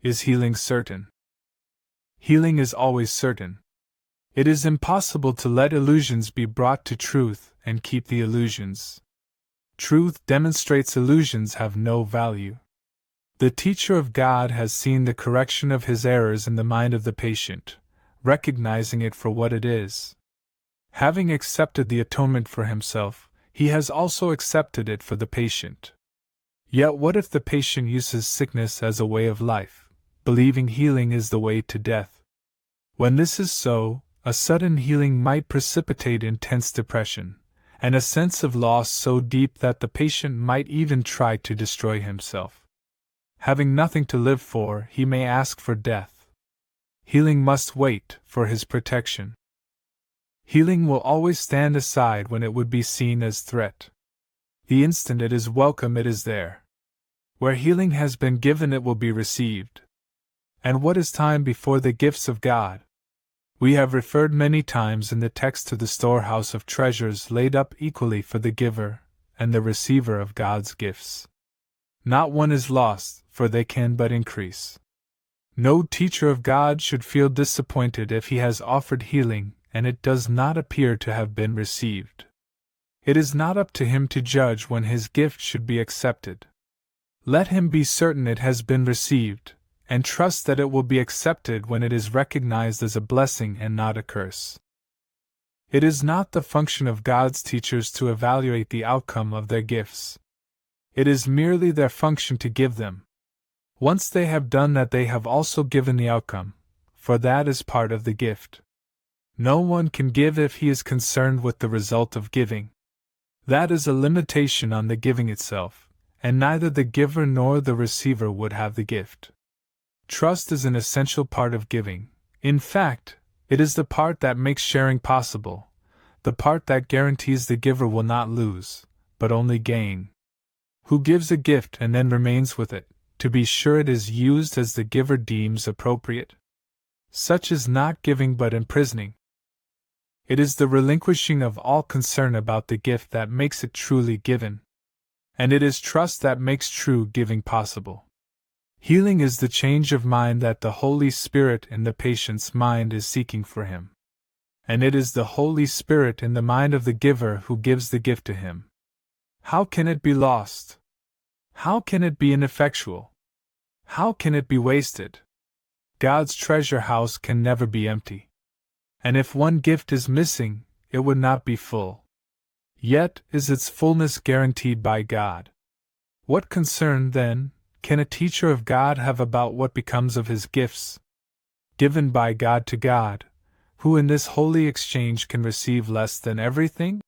Is healing certain? Healing is always certain. It is impossible to let illusions be brought to truth and keep the illusions. Truth demonstrates illusions have no value. The teacher of God has seen the correction of his errors in the mind of the patient, recognizing it for what it is. Having accepted the atonement for himself, he has also accepted it for the patient. Yet what if the patient uses sickness as a way of life, believing healing is the way to death? When this is so, a sudden healing might precipitate intense depression, and a sense of loss so deep that the patient might even try to destroy himself. Having nothing to live for, he may ask for death. Healing must wait for his protection. Healing will always stand aside when it would be seen as threat. The instant it is welcome, it is there. Where healing has been given, it will be received. And what is time before the gifts of God? We have referred many times in the text to the storehouse of treasures laid up equally for the giver and the receiver of God's gifts. Not one is lost, for they can but increase. No teacher of God should feel disappointed if he has offered healing and it does not appear to have been received. It is not up to him to judge when his gift should be accepted. Let him be certain it has been received, and trust that it will be accepted when it is recognized as a blessing and not a curse. It is not the function of God's teachers to evaluate the outcome of their gifts. It is merely their function to give them. Once they have done that, they have also given the outcome, for that is part of the gift. No one can give if he is concerned with the result of giving. That is a limitation on the giving itself, and neither the giver nor the receiver would have the gift. Trust is an essential part of giving. In fact, it is the part that makes sharing possible, the part that guarantees the giver will not lose, but only gain. Who gives a gift and then remains with it, to be sure it is used as the giver deems appropriate? Such is not giving but imprisoning. It is the relinquishing of all concern about the gift that makes it truly given. And it is trust that makes true giving possible. Healing is the change of mind that the Holy Spirit in the patient's mind is seeking for him. And it is the Holy Spirit in the mind of the giver who gives the gift to him. How can it be lost? How can it be ineffectual? How can it be wasted? God's treasure house can never be empty. And if one gift is missing, it would not be full. Yet is its fullness guaranteed by God. What concern, then, can a teacher of God have about what becomes of his gifts? Given by God to God, who in this holy exchange can receive less than everything?